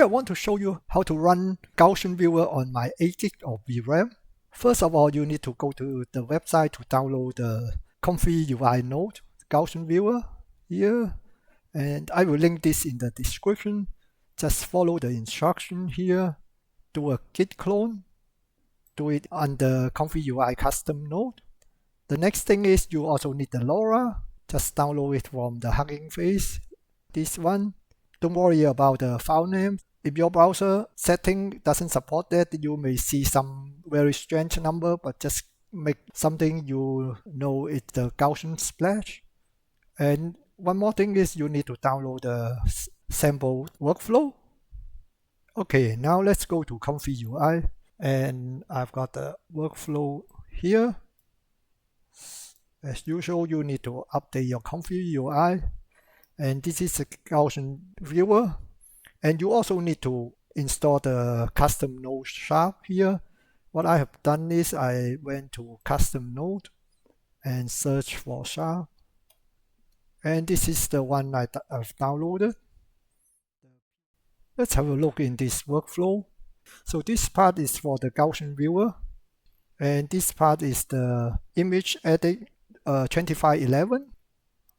Today I want to show you how to run Gaussian Viewer on my 8 GB of VRAM. First of all, you need to go to the website to download the Comfy UI node, Gaussian Viewer here, and I will link this in the description. Just follow the instruction here, do a git clone, do it on the Comfy UI custom node. The next thing is you also need the LoRA. Just download it from the Hugging Face, this one. Don't worry about the file name. If your browser setting doesn't support that, you may see some very strange number, but just make something you know it's the Gaussian splash. And one more thing is you need to download the sample workflow. Okay, now let's go to Comfy UI, and I've got the workflow here. As usual, you need to update your Comfy UI, and this is a Gaussian Viewer. And you also need to install the custom node sharp here. What I have done is I went to custom node and search for sharp. And this is the one I've downloaded. Let's have a look in this workflow. So this part is for the Gaussian Viewer. And this part is the Image-Edit 2511.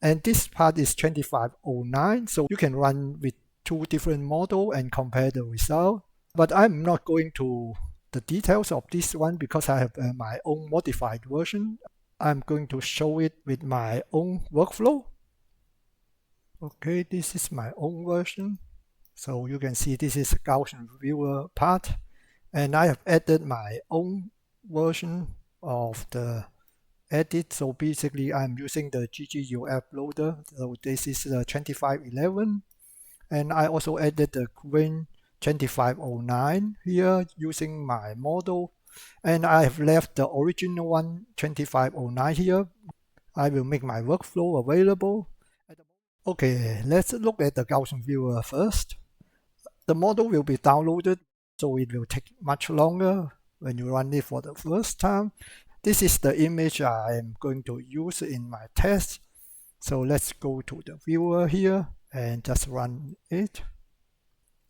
And this part is 2509. So you can run with two different models and compare the result. But I'm not going to the details of this one because I have my own modified version. I'm going to show it with my own workflow. Okay, this is my own version. So you can see this is a Gaussian Viewer part. And I have added my own version of the edit. So basically I'm using the GGUF loader. So this is the 2511. And I also added the Qwen-Image-Edit here using my model. And I have left the original one, 2509 here. I will make my workflow available. Okay, let's look at the Gaussian Viewer first. The model will be downloaded, so it will take much longer when you run it for the first time. This is the image I am going to use in my test. So let's go to the viewer here and just run it.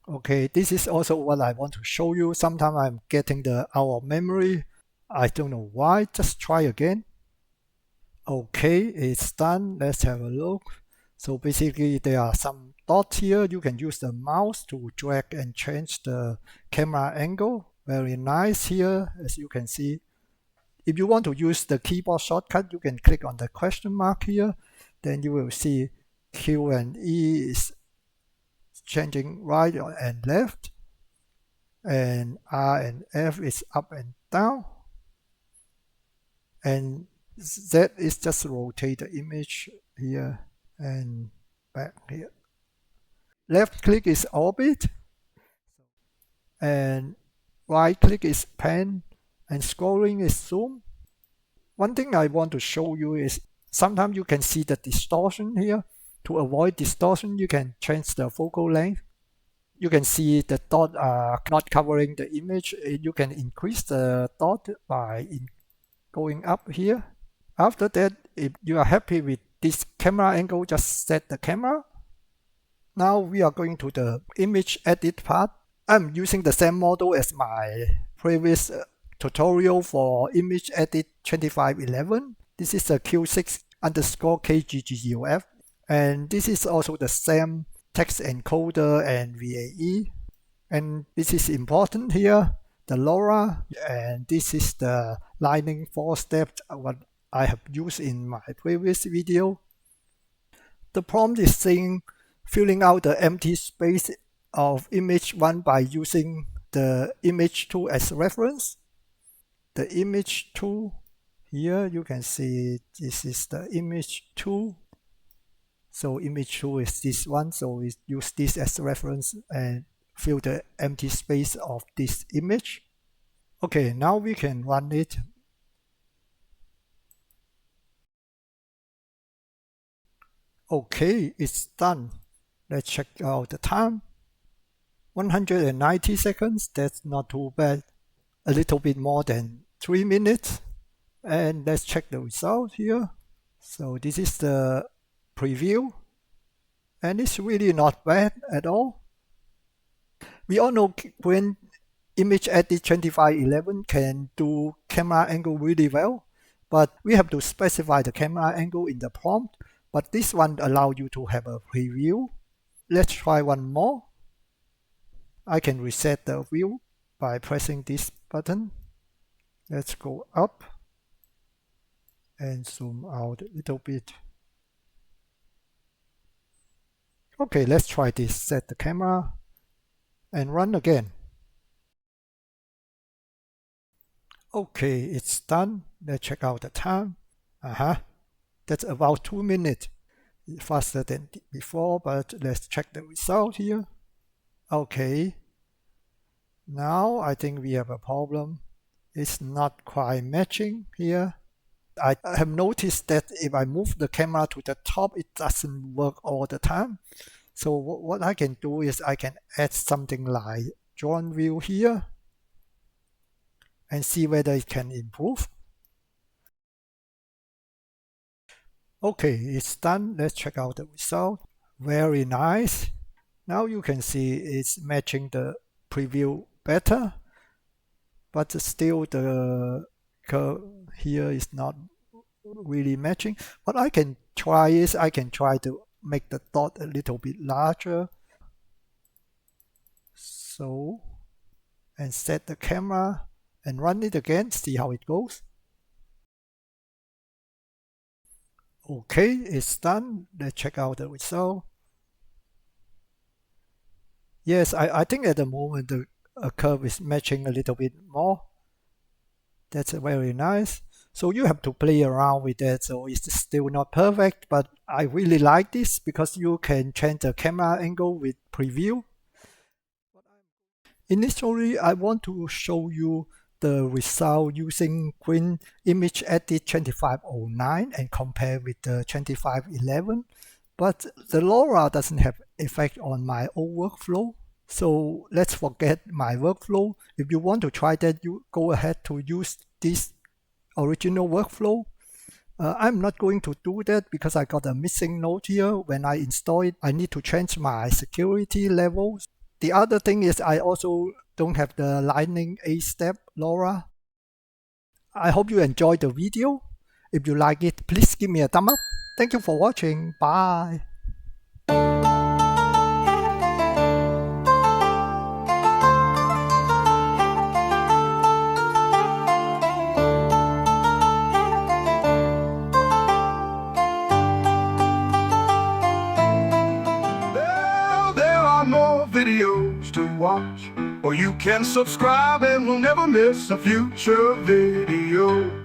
Okay, this is also what I want to show you. Sometimes I'm getting the out of memory. I don't know why. Just try again. Okay, it's done. Let's have a look. So basically there are some dots here. You can use the mouse to drag and change the camera angle. Very nice here, as you can see. If you want to use the keyboard shortcut, you can click on the question mark here. Then you will see Q and E is changing right and left, and R and F is up and down, and Z is just rotate the image here and back here. Left click is orbit, and right click is pan, and scrolling is zoom. One thing I want to show you is sometimes you can see the distortion here. To avoid distortion, you can change the focal length. You can see the dot are not covering the image. You can increase the dot by going up here. After that, if you are happy with this camera angle, just set the camera. Now we are going to the image edit part. I'm using the same model as my previous tutorial for Image-Edit 2511. This is a Q6_KGGUF. And this is also the same text encoder and VAE. And this is important here, the LoRA, and this is the Lightning 4-step, what I have used in my previous video. The prompt is saying filling out the empty space of image 1 by using the image 2 as reference. The image 2, here you can see this is the image 2. So image 2 is this one, so we use this as reference and fill the empty space of this image. Okay, now we can run it. Okay, it's done. Let's check out the time. 190 seconds, that's not too bad. A little bit more than 3 minutes. And let's check the result here. So this is the preview, and it's really not bad at all. We all know Qwen-Image-Edit 2511 can do camera angle really well, but we have to specify the camera angle in the prompt. But this one allows you to have a preview. Let's try one more. I can reset the view by pressing this button. Let's go up and zoom out a little bit. Okay, let's try this. Set the camera and run again. Okay, it's done. Let's check out the time. That's about 2 minutes. Faster than before, but let's check the result here. Okay. Now I think we have a problem. It's not quite matching here. I have noticed that if I move the camera to the top, it doesn't work all the time. So what I can do is I can add something like drawn view here and see whether it can improve. Okay, it's done. Let's check out the result. Very nice. Now you can see it's matching the preview better, but still the curve here is not really matching. What I can try is I can try to make the dot a little bit larger. So, and set the camera and run it again, see how it goes. Okay, it's done. Let's check out the result. Yes, I think at the moment the curve is matching a little bit more. That's very nice. So you have to play around with that. So it's still not perfect, but I really like this because you can change the camera angle with preview. Initially, I want to show you the result using Qwen-Image-Edit 2509 and compare with the 2511. But the LoRA doesn't have effect on my own workflow. So let's forget my workflow. If you want to try that, you go ahead to use this original workflow. I'm not going to do that because I got a missing note here. When I install it, I need to change my security levels. The other thing is I also don't have the Lightning A-step LoRA. I hope you enjoyed the video. If you like it, please give me a thumb up. Thank you for watching. Bye. Videos to watch, or you can subscribe and we'll never miss a future video.